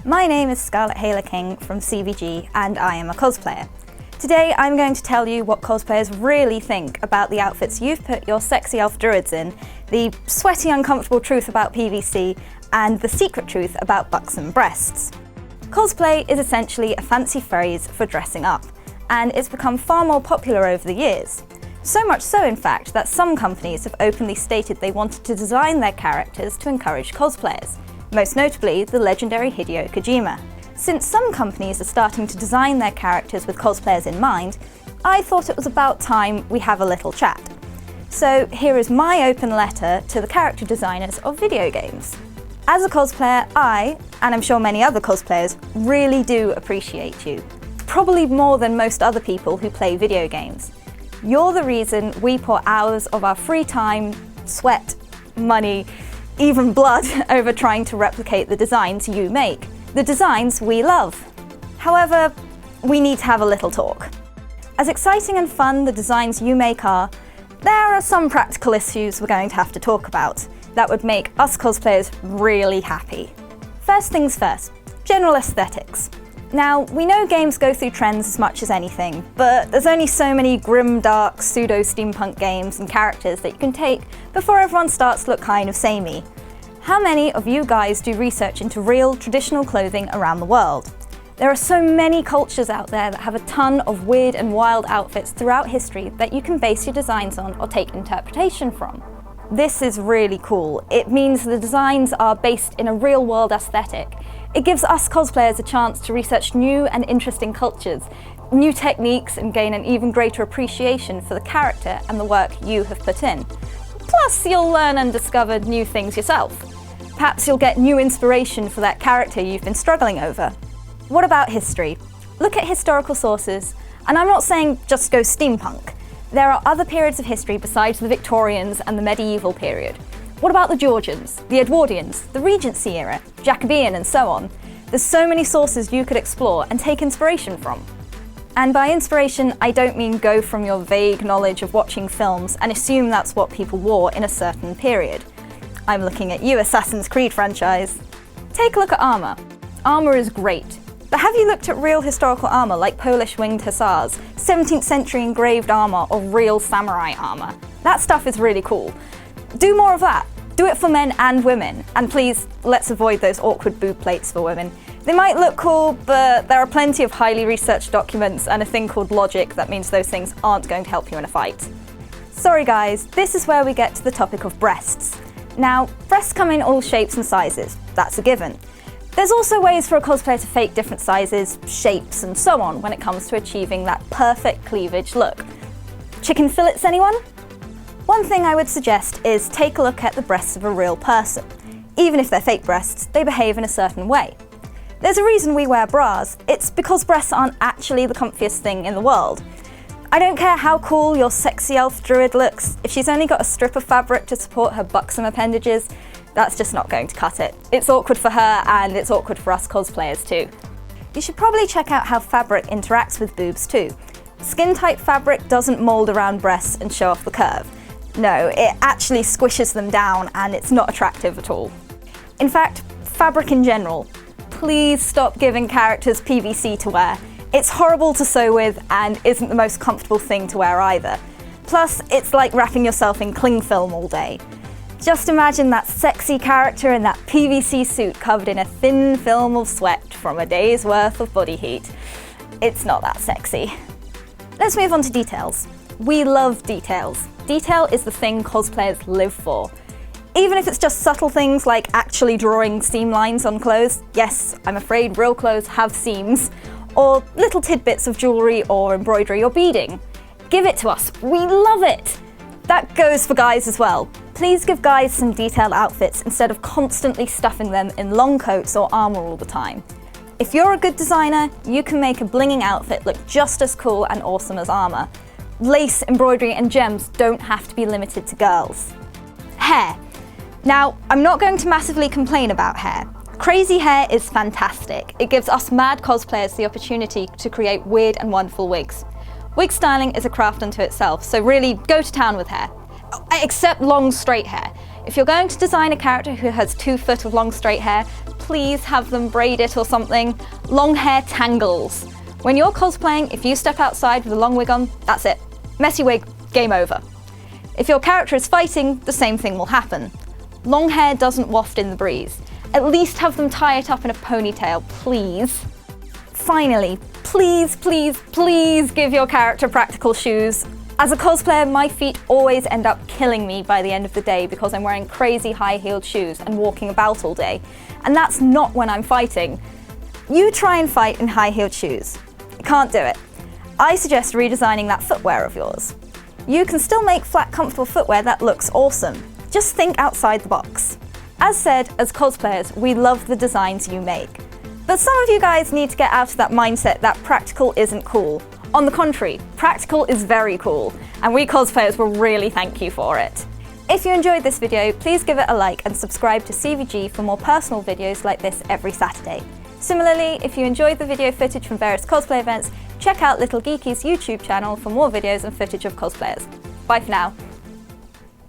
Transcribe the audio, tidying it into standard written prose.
My name is Scarlett Hayler-King from CVG and I am a cosplayer. Today I'm going to tell you what cosplayers really think about the outfits you've put your sexy elf druids in, the sweaty uncomfortable truth about PVC, and the secret truth about buxom breasts. Cosplay is essentially a fancy phrase for dressing up, and it's become far more popular over the years. So much so, in fact, that some companies have openly stated they wanted to design their characters to encourage cosplayers, most notably the legendary Hideo Kojima. Since some companies are starting to design their characters with cosplayers in mind, I thought it was about time we have a little chat. So here is my open letter to the character designers of video games. As a cosplayer, I, and I'm sure many other cosplayers, really do appreciate you. Probably more than most other people who play video games. You're the reason we pour hours of our free time, sweat, money, even blood over trying to replicate the designs you make. The designs we love. However, we need to have a little talk. As exciting and fun the designs you make are, there are some practical issues we're going to have to talk about that would make us cosplayers really happy. First things first, general aesthetics. Now, we know games go through trends as much as anything, but there's only so many grim, dark, pseudo-steampunk games and characters that you can take before everyone starts to look kind of samey. How many of you guys do research into real, traditional clothing around the world? There are so many cultures out there that have a ton of weird and wild outfits throughout history that you can base your designs on or take interpretation from. This is really cool. It means the designs are based in a real-world aesthetic. It gives us cosplayers a chance to research new and interesting cultures, new techniques, and gain an even greater appreciation for the character and the work you have put in. Plus, you'll learn and discover new things yourself. Perhaps you'll get new inspiration for that character you've been struggling over. What about history? Look at historical sources, and I'm not saying just go steampunk. There are other periods of history besides the Victorians and the medieval period. What about the Georgians, the Edwardians, the Regency era, Jacobean, and so on? There's so many sources you could explore and take inspiration from. And by inspiration, I don't mean go from your vague knowledge of watching films and assume that's what people wore in a certain period. I'm looking at you, Assassin's Creed franchise. Take a look at armour. Armour is great. But have you looked at real historical armour like Polish winged hussars, 17th century engraved armour, or real samurai armour? That stuff is really cool. Do more of that. Do it for men and women. And please, let's avoid those awkward boob plates for women. They might look cool, but there are plenty of highly researched documents and a thing called logic that means those things aren't going to help you in a fight. Sorry guys, this is where we get to the topic of breasts. Now, breasts come in all shapes and sizes. That's a given. There's also ways for a cosplayer to fake different sizes, shapes, and so on when it comes to achieving that perfect cleavage look. Chicken fillets, anyone? One thing I would suggest is take a look at the breasts of a real person. Even if they're fake breasts, they behave in a certain way. There's a reason we wear bras. It's because breasts aren't actually the comfiest thing in the world. I don't care how cool your sexy elf druid looks, if she's only got a strip of fabric to support her buxom appendages, that's just not going to cut it. It's awkward for her and it's awkward for us cosplayers too. You should probably check out how fabric interacts with boobs too. Skin-tight fabric doesn't mould around breasts and show off the curve. No, it actually squishes them down and it's not attractive at all. In fact, fabric in general. Please stop giving characters PVC to wear. It's horrible to sew with and isn't the most comfortable thing to wear either. Plus, it's like wrapping yourself in cling film all day. Just imagine that sexy character in that PVC suit covered in a thin film of sweat from a day's worth of body heat. It's not that sexy. Let's move on to details. We love details. Detail is the thing cosplayers live for. Even if it's just subtle things like actually drawing seam lines on clothes, yes, I'm afraid real clothes have seams, or little tidbits of jewellery or embroidery or beading. Give it to us, we love it! That goes for guys as well. Please give guys some detailed outfits instead of constantly stuffing them in long coats or armour all the time. If you're a good designer, you can make a blinging outfit look just as cool and awesome as armour. Lace, embroidery and gems don't have to be limited to girls. Hair. Now, I'm not going to massively complain about hair. Crazy hair is fantastic. It gives us mad cosplayers the opportunity to create weird and wonderful wigs. Wig styling is a craft unto itself, so really go to town with hair. Except long straight hair. If you're going to design a character who has 2 foot of long straight hair, please have them braid it or something. Long hair tangles. When you're cosplaying, if you step outside with a long wig on, that's it. Messy wig, game over. If your character is fighting, the same thing will happen. Long hair doesn't waft in the breeze. At least have them tie it up in a ponytail, please. Finally, please, please, please give your character practical shoes. As a cosplayer, my feet always end up killing me by the end of the day because I'm wearing crazy high-heeled shoes and walking about all day. And that's not when I'm fighting. You try and fight in high-heeled shoes. You can't do it. I suggest redesigning that footwear of yours. You can still make flat, comfortable footwear that looks awesome. Just think outside the box. As said, as cosplayers, we love the designs you make. But some of you guys need to get out of that mindset that practical isn't cool. On the contrary, practical is very cool, and we cosplayers will really thank you for it. If you enjoyed this video, please give it a like and subscribe to CVG for more personal videos like this every Saturday. Similarly, if you enjoyed the video footage from various cosplay events, check out Little Geeky's YouTube channel for more videos and footage of cosplayers. Bye for now.